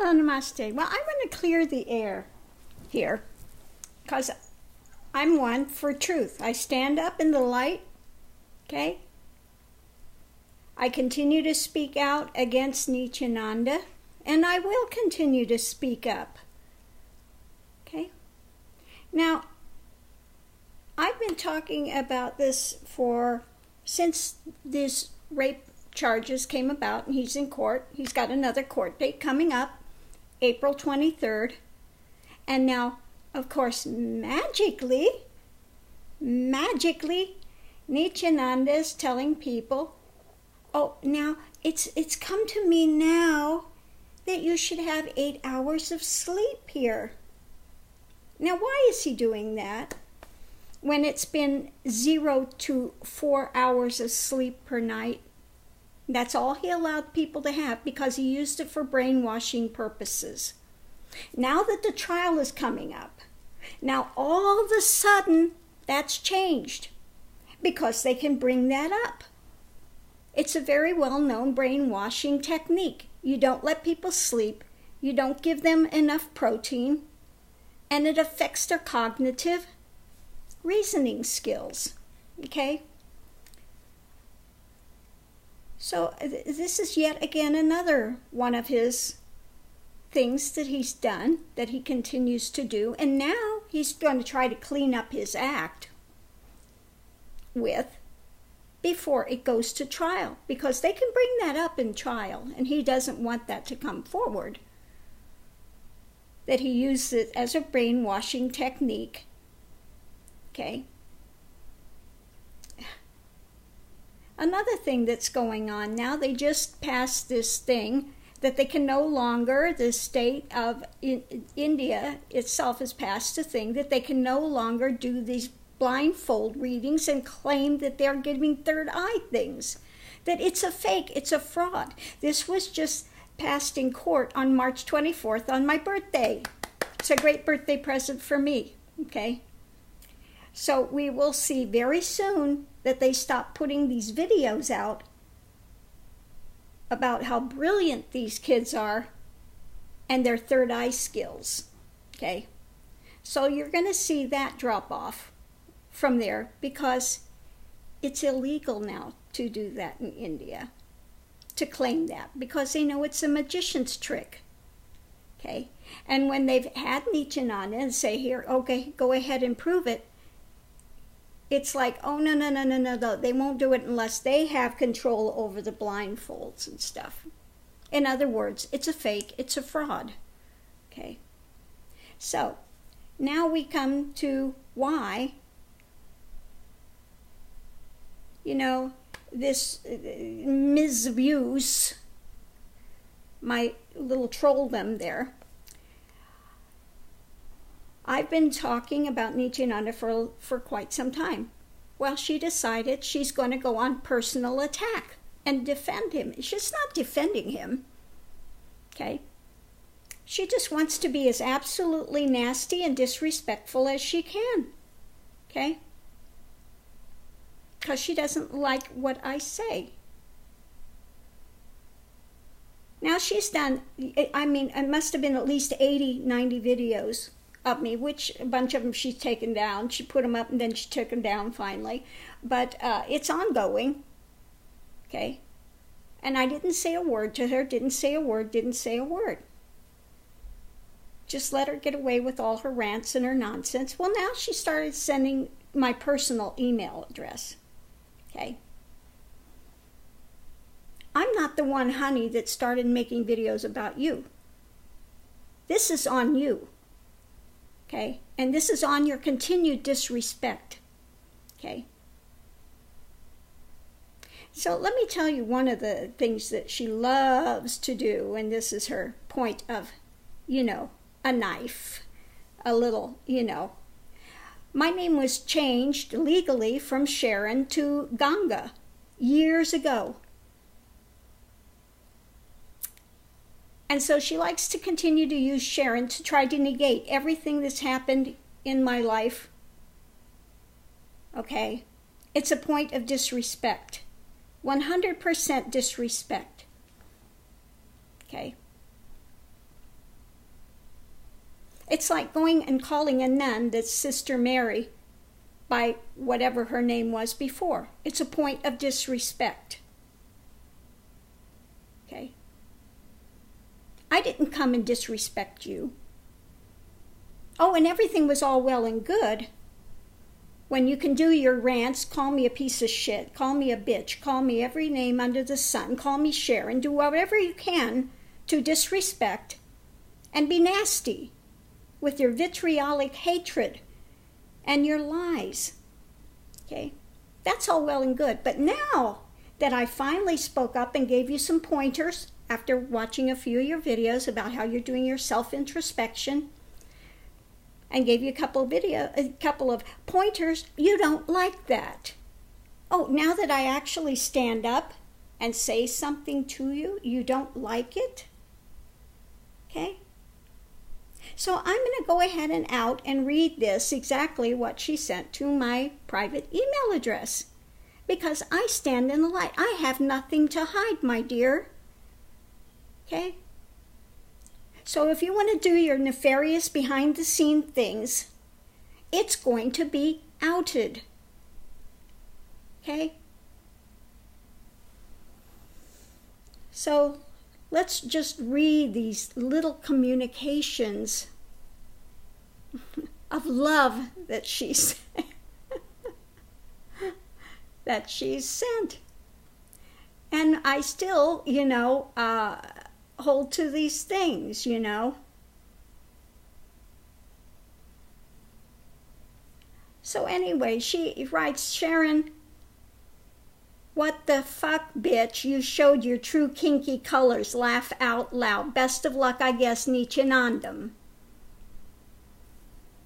Hello, namaste. Well, I'm going to clear the air here because I'm one for truth. I stand up in the light, okay? I continue to speak out against Nithyananda, and I will continue to speak up, okay? Now, I've been talking about this since this rape charges came about, and he's in court. He's got another court date coming up, April 23rd. And now, of course, magically, Nithyananda is telling people, oh, now, it's come to me now that you should have 8 hours of sleep here. Now, why is he doing that when it's been 0 to 4 hours of sleep per night? That's all he allowed people to have because he used it for brainwashing purposes. Now that the trial is coming up, now all of a sudden that's changed because they can bring that up. It's a very well-known brainwashing technique. You don't let people sleep, you don't give them enough protein, and it affects their cognitive reasoning skills, okay? So this is yet again another one of his things that he's done, that he continues to do, and now he's going to try to clean up his act with before it goes to trial, because they can bring that up in trial, and he doesn't want that to come forward, that he used it as a brainwashing technique, okay? Another thing that's going on now, they just passed this thing that they can no longer, the state of India itself has passed a thing that they can no longer do these blindfold readings and claim that they're giving third eye things, that it's a fake, it's a fraud. This was just passed in court on March 24th on my birthday. It's a great birthday present for me, okay? So we will see very soon that they stop putting these videos out about how brilliant these kids are and their third eye skills, okay? So you're going to see that drop off from there because it's illegal now to do that in India, to claim that, because they know it's a magician's trick, okay? And when they've had Nithyananda and say, here, okay, go ahead and prove it, it's like, oh, no, they won't do it unless they have control over the blindfolds and stuff. In other words, it's a fake, it's a fraud, okay? So, now we come to why, this Ms Abuse, my little trolldom there, I've been talking about Nithyananda for quite some time. Well, she decided she's going to go on personal attack and defend him. She's not defending him, okay? She just wants to be as absolutely nasty and disrespectful as she can, okay? Because she doesn't like what I say. Now she's done, it must have been at least 80, 90 videos of me, which a bunch of them she's taken down. She put them up and then she took them down finally. But it's ongoing, okay? And I didn't say a word to her, didn't say a word. Just let her get away with all her rants and her nonsense. Well, now she started sending my personal email address, okay? I'm not the one, honey, that started making videos about you. This is on you. Okay, and this is on your continued disrespect, okay? So let me tell you one of the things that she loves to do, and this is her point of, a knife, a little, My name was changed legally from Sharon to Ganga years ago. And so she likes to continue to use Sharon to try to negate everything that's happened in my life. Okay? It's a point of disrespect. 100% disrespect. Okay? It's like going and calling a nun that's Sister Mary by whatever her name was before. It's a point of disrespect. Okay? I didn't come and disrespect you. Oh, and everything was all well and good when you can do your rants, call me a piece of shit, call me a bitch, call me every name under the sun, call me Sharon, do whatever you can to disrespect and be nasty with your vitriolic hatred and your lies. Okay? That's all well and good. But now that I finally spoke up and gave you some pointers after watching a few of your videos about how you're doing your self-introspection and gave you a couple of pointers, you don't like that. Oh, now that I actually stand up and say something to you, you don't like it? Okay? So I'm going to go ahead and out and read this, exactly what she sent to my private email address. Because I stand in the light. I have nothing to hide, my dear. Okay? So if you want to do your nefarious behind-the-scene things, it's going to be outed. Okay? So let's just read these little communications of love that she's sent. And I still, hold to these things, So anyway, she writes, Sharon, what the fuck, bitch? You showed your true kinky colors. Laugh out loud. Best of luck, I guess, Nithyananada.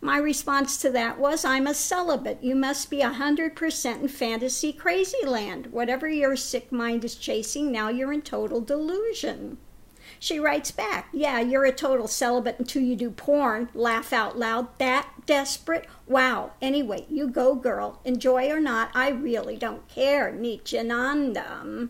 My response to that was, I'm a celibate. You must be 100% in fantasy crazy land. Whatever your sick mind is chasing, now you're in total delusion. She writes back, yeah, you're a total celibate until you do porn. Laugh out loud. That desperate? Wow. Anyway, you go, girl. Enjoy or not, I really don't care. Nithyananada.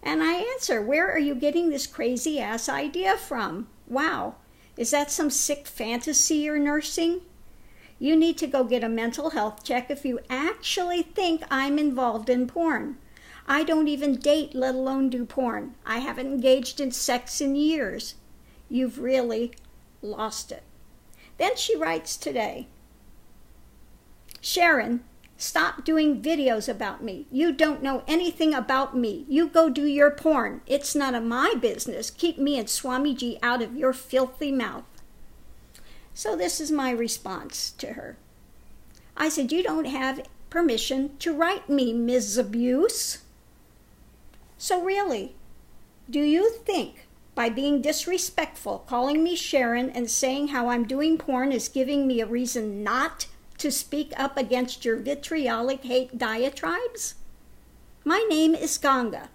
And I answer, where are you getting this crazy-ass idea from? Wow. Is that some sick fantasy you're nursing? You need to go get a mental health check if you actually think I'm involved in porn. I don't even date, let alone do porn. I haven't engaged in sex in years. You've really lost it. Then she writes today, Sharon, stop doing videos about me. You don't know anything about me. You go do your porn. It's none of my business. Keep me and Swamiji out of your filthy mouth. So this is my response to her. I said, you don't have permission to write me, Ms Abuse. So really, do you think by being disrespectful, calling me Sharon and saying how I'm doing porn is giving me a reason not to speak up against your vitriolic hate diatribes? My name is Ganga.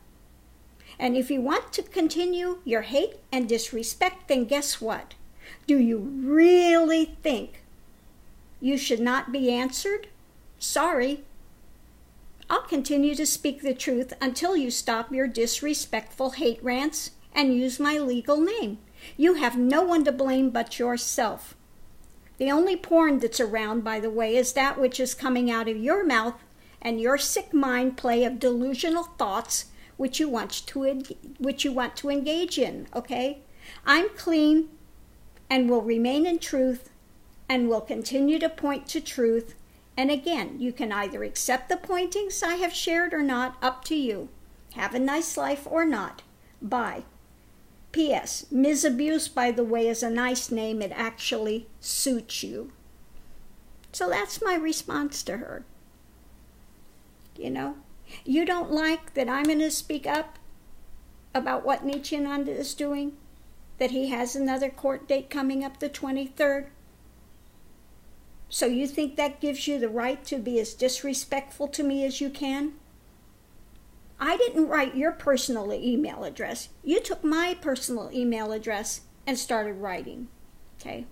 And if you want to continue your hate and disrespect, then guess what? Do you really think you should not be answered? Sorry. I'll continue to speak the truth until you stop your disrespectful hate rants and use my legal name. You have no one to blame but yourself. The only porn that's around, by the way, is that which is coming out of your mouth and your sick mind play of delusional thoughts which you want to engage in, okay? I'm clean and will remain in truth and will continue to point to truth. And again, you can either accept the pointings I have shared or not, up to you. Have a nice life or not. Bye. P.S. Ms. Abuse, by the way, is a nice name. It actually suits you. So that's my response to her. You don't like that I'm going to speak up about what Nithyananada is doing? That he has another court date coming up the 23rd? So you think that gives you the right to be as disrespectful to me as you can? I didn't write your personal email address. You took my personal email address and started writing, okay?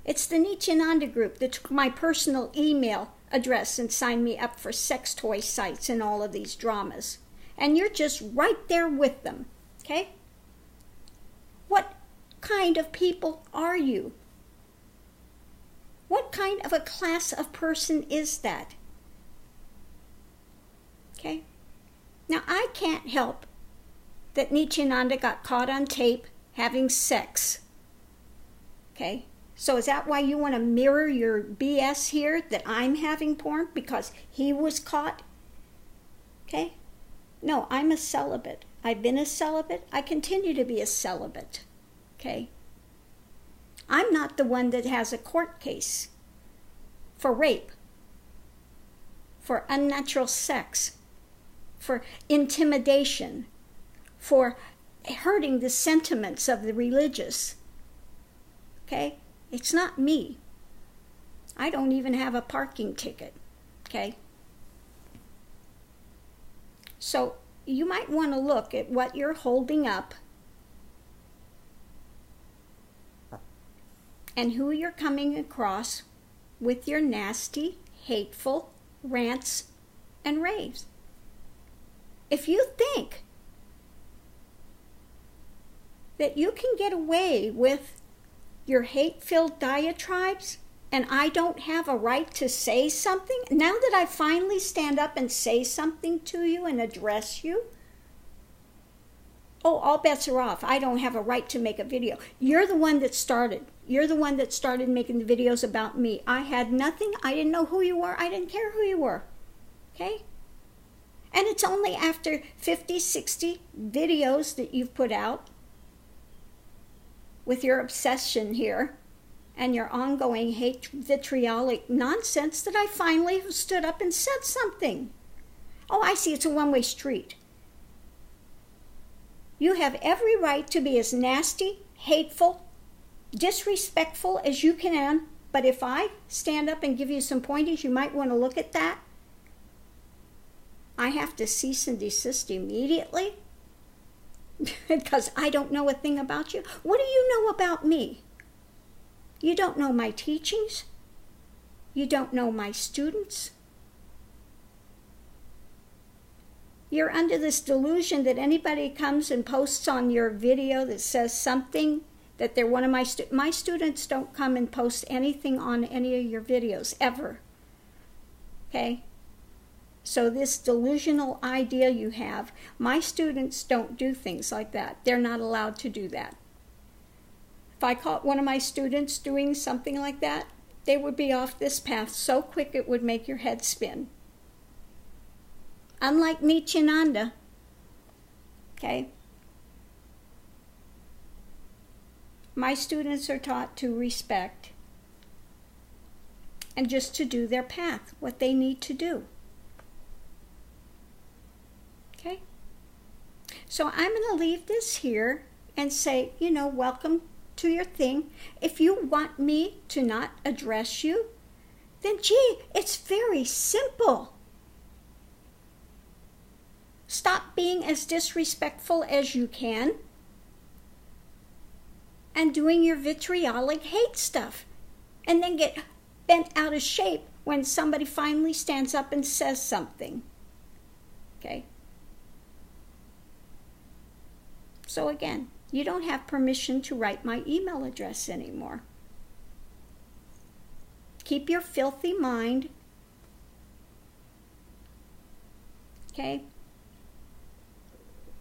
It's the Nithyananada group that took my personal email address and signed me up for sex toy sites and all of these dramas. And you're just right there with them, okay? What kind of people are you? What kind of a class of person is that? Okay? Now, I can't help that Nithyananda got caught on tape having sex. Okay? So is that why you want to mirror your BS here, that I'm having porn because he was caught? Okay? No, I'm a celibate. I've been a celibate. I continue to be a celibate. Okay? I'm not the one that has a court case for rape, for unnatural sex, for intimidation, for hurting the sentiments of the religious. Okay? It's not me. I don't even have a parking ticket. Okay? So you might want to look at what you're holding up and who you're coming across with your nasty, hateful rants and raves. If you think that you can get away with your hate-filled diatribes and I don't have a right to say something, now that I finally stand up and say something to you and address you, oh, all bets are off. I don't have a right to make a video. You're the one that started. You're the one that started making the videos about me. I had nothing. I didn't know who you were. I didn't care who you were. Okay? And it's only after 50, 60 videos that you've put out with your obsession here and your ongoing hate vitriolic nonsense that I finally stood up and said something. Oh, I see. It's a one-way street. You have every right to be as nasty, hateful, disrespectful as you can, but if I stand up and give you some pointers, you might want to look at that. I have to cease and desist immediately because I don't know a thing about you. What do you know about me? You don't know my teachings. You don't know my students. You're under this delusion that anybody comes and posts on your video that says something that they're one of my students. My students don't come and post anything on any of your videos, ever. Okay? So this delusional idea you have, my students don't do things like that. They're not allowed to do that. If I caught one of my students doing something like that, they would be off this path so quick it would make your head spin. Unlike Nithyananda, okay? My students are taught to respect and just to do their path, what they need to do. Okay? So I'm going to leave this here and say, welcome to your thing. If you want me to not address you, then gee, it's very simple. Stop being as disrespectful as you can and doing your vitriolic hate stuff, and then get bent out of shape when somebody finally stands up and says something. Okay? So again, you don't have permission to write my email address anymore. Keep your filthy mind. Okay?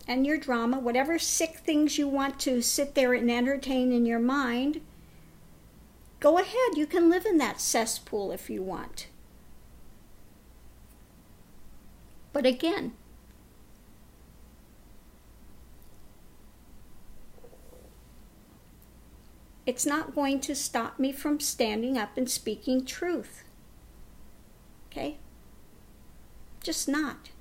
And your drama, whatever sick things you want to sit there and entertain in your mind, go ahead. You can live in that cesspool if you want. But again, it's not going to stop me from standing up and speaking truth. Okay? Just not.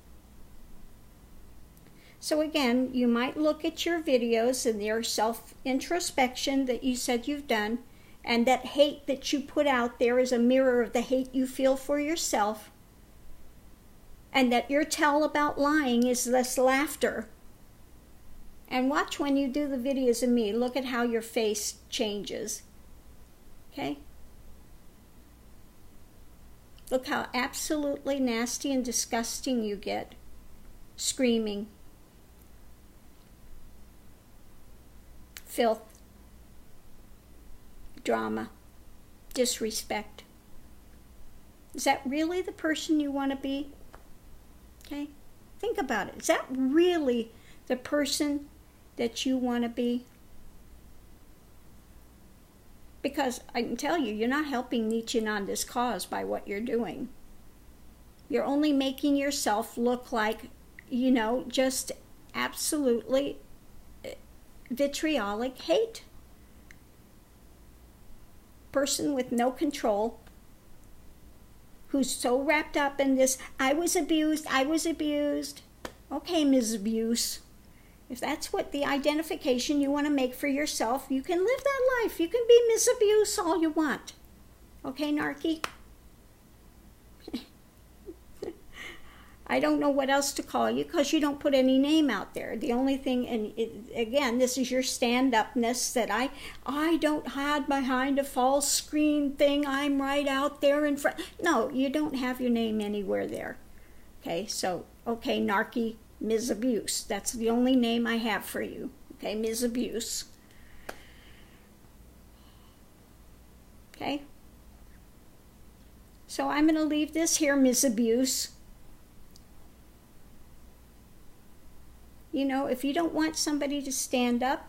So again, you might look at your videos and your self-introspection that you said you've done, and that hate that you put out there is a mirror of the hate you feel for yourself, and that your tell about lying is this laughter. And watch when you do the videos of me, look at how your face changes. Okay? Look how absolutely nasty and disgusting you get. Screaming. Filth. drama, disrespect. Is that really the person you want to be? Okay? Think about it. Is that really the person that you want to be? Because I can tell you, you're not helping Nithyananda's cause by what you're doing. You're only making yourself look like, just absolutely vitriolic hate. Person with no control, who's so wrapped up in this, I was abused. Okay, Ms. Abuse. If that's what the identification you want to make for yourself, you can live that life. You can be Ms. Abuse all you want. Okay, Narky? I don't know what else to call you because you don't put any name out there. The only thing, and again, this is your stand-upness that I don't hide behind a false screen thing. I'm right out there in front. No, you don't have your name anywhere there. Okay, so, okay, Narky, Ms. Abuse. That's the only name I have for you. Okay, Ms. Abuse. Okay? So I'm going to leave this here, Ms. Abuse. If you don't want somebody to stand up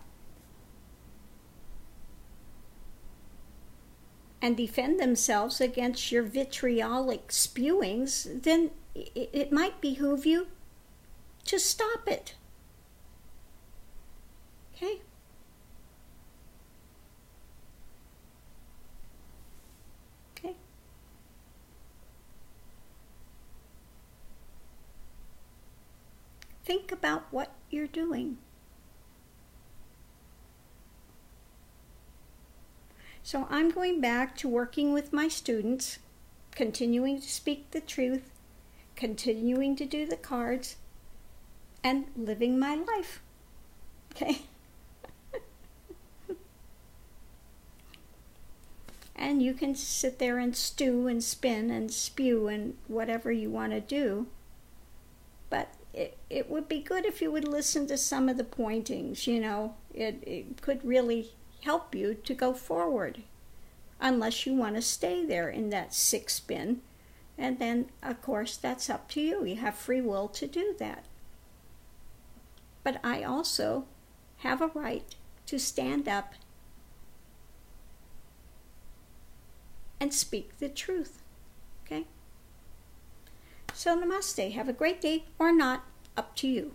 and defend themselves against your vitriolic spewings, then it might behoove you to stop it. Okay? Okay? Think about what you're doing. So I'm going back to working with my students, continuing to speak the truth, continuing to do the cards, and living my life. Okay? And you can sit there and stew and spin and spew and whatever you want to do. But it would be good if you would listen to some of the pointings, It could really help you to go forward. Unless you want to stay there in that sick spin. And then, of course, that's up to you. You have free will to do that. But I also have a right to stand up and speak the truth. Okay? So namaste. Have a great day or not. Up to you.